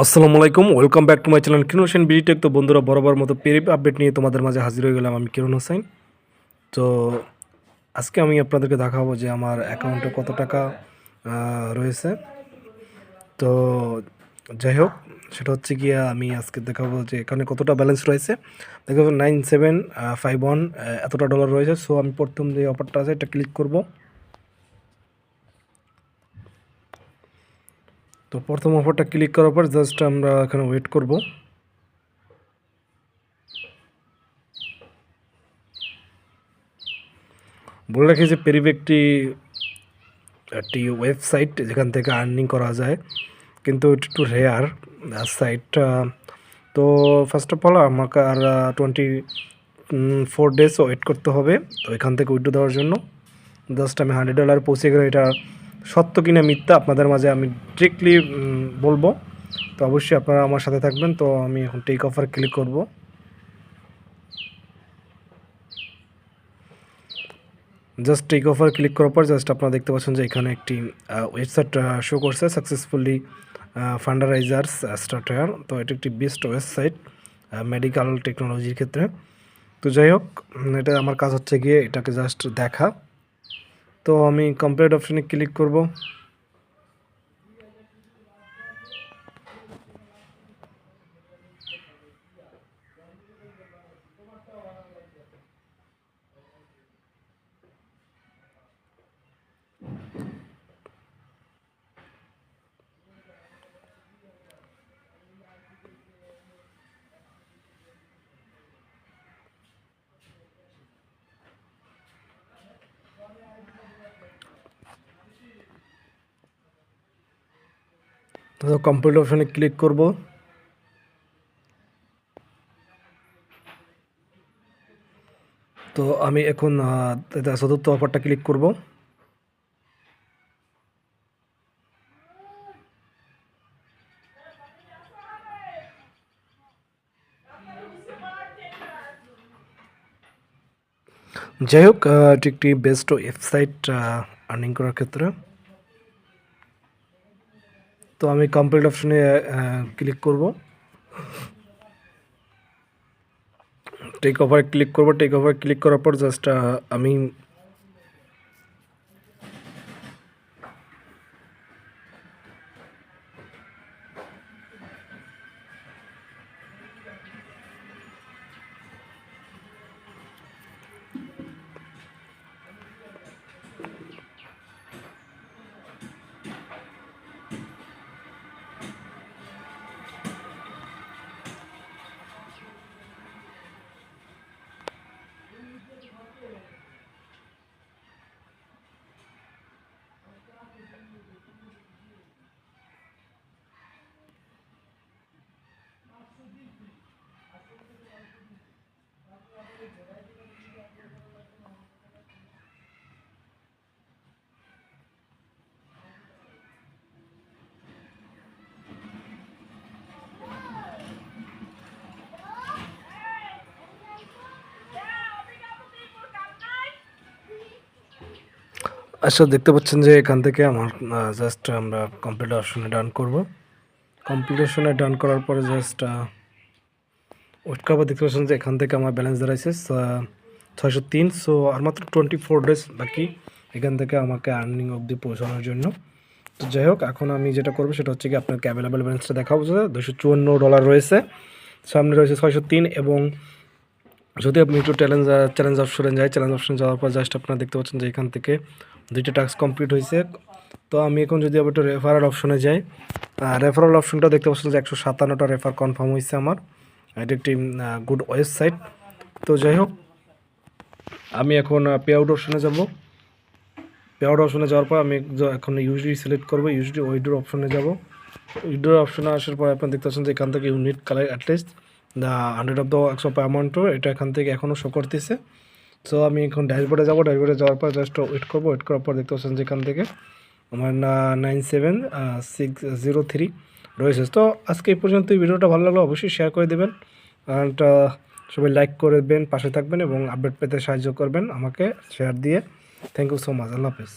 আসসালামু আলাইকুম, welcome back to my channel Kiran Hossain BDTech. তো বন্ধুরা, বরাবর মতো পেরিপ আপডেট নিয়ে তোমাদের মাঝে হাজির হয়ে গেলাম আমি কিরণ হোসেন। তো আজকে আমি আপনাদেরকে দেখাবো যে আমার অ্যাকাউন্টে কত টাকা রয়েছে। তো যাই হোক, সেটা হচ্ছে গিয়ে আমি আজকে দেখাবো যে এখানে কতটা ব্যালেন্স রয়েছে। দেখাবো 9751 এতটা ডলার রয়েছে। সো আমি প্রথম যে অফারটা আছে এটা ক্লিক করব। তো প্রথম অফারটা ক্লিক করার পর জাস্ট আমরা এখানে ওয়েট করব। বলে রাখি যে পেরিপ একটি ওয়েবসাইট যেখান থেকে আর্নিং করা যায়, কিন্তু একটু রেয়ার সাইটটা। তো ফার্স্ট অফ অল আমাকে আর 24 ডেজ ওয়েট করতে হবে। তো এখান থেকে উইথড্র দেওয়ার জন্য জাস্ট আমি $100 পৌঁছে গেলে এটা সত্য কিনা মিথ্যা আপনাদের মাঝে আমি ডিরেক্টলি বলবো। তো অবশ্যই আপনারা আমার সাথে থাকবেন। তো আমি এখন টেক অফার ক্লিক করব। জাস্ট টেক অফার ক্লিক করার পর জাস্ট আপনারা দেখতে পাচ্ছেন যে এখানে একটি ওয়েবসাইট শো করছে, সাকসেসফুলি ফান্ডারাইজার্স স্টার্ট হেয়ার। তো এটা একটি বেস্ট ওয়েবসাইট মেডিকেল টেকনোলজির ক্ষেত্রে। তো যাই হোক, এটা আমার কাজ হচ্ছে গিয়ে এটাকে জাস্ট দেখা। তো আমি কমপ্লিট অপশনে ক্লিক করব। তো কমপ্লিট অপশনে ক্লিক করব। তো আমি এখন চতুর্থ অফারটা ক্লিক করব। যাই হোক, এটি একটি বেস্ট ওয়েবসাইট আর্নিং করার ক্ষেত্রে। তো আমি কমপ্লিট অপশনে ক্লিক করব। টেক ওভার ক্লিক করব। টেক ওভার ক্লিক করার পর জাস্ট আমি আচ্ছা, দেখতে পাচ্ছেন যে এখান থেকে আমার জাস্ট আমরা কমপ্লিট অপশনে ডান করব। কমপ্লিটেশনে ডান করার পরে জাস্ট ওয়েট করবো। দেখতে পাচ্ছেন যে এখান থেকে আমার ব্যালেন্স দাঁড়াইছে 603। সো আর মাত্র 24 ডেজ বাকি এখান থেকে আমাকে আর্নিং অবধি পৌঁছানোর জন্য। তো যাই হোক, এখন আমি যেটা করবো সেটা হচ্ছে কি আপনাকে অ্যাভেলেবেল ব্যালেন্সটা দেখাবো। $254 রয়েছে, সামনে রয়েছে 603। এবং যদি আপনি একটু চ্যালেঞ্জ অপশনে যাই, চ্যালেঞ্জ অপশনে যাওয়ার পর জাস্ট আপনারা দেখতে পাচ্ছেন যে এখান থেকে 2টা টাস্ক কমপ্লিট হয়েছে। তো আমি এখন যদি আবার একটু রেফারেল অপশনে যাই, রেফারেল অপশনটা দেখতে পাচ্ছেন যে 157টা রেফার কনফার্ম হয়েছে আমার। এটা একটি গুড ওয়েবসাইট। তো যাই হোক, আমি এখন পে আউট অপশনে যাব। পে আউট অপশনে যাওয়ার পর আমি এখন ইউএসডি সিলেক্ট করবো। ইউএসডি উইথড্র অপশনে যাব। উইথড্র অপশনে আসার পর আপনারা দেখতে পাচ্ছেন যে এখান থেকে unit collect at least the 100 of the works of অ্যামাউন্টও এটা এখান থেকে এখনও শো করতেছে। সো আমি এখন ড্যাশবোর্ডে যাবো। ড্যাশবোর্ডে যাওয়ার পর জাস্ট ওয়েট করবো। ওয়েট করার পর দেখতে পাচ্ছেন যে এখান থেকে আমার 97603 রয়েছে। তো আজকে এই পর্যন্ত ভিডিওটা ভালো লাগলো অবশ্যই শেয়ার করে দেবেন, আর সবাই লাইক করবেন, পাশে থাকবেন এবং আপডেট পেতে সাহায্য করবেন আমাকে শেয়ার দিয়ে। Thank you so much. আল্লাহ হাফেজ।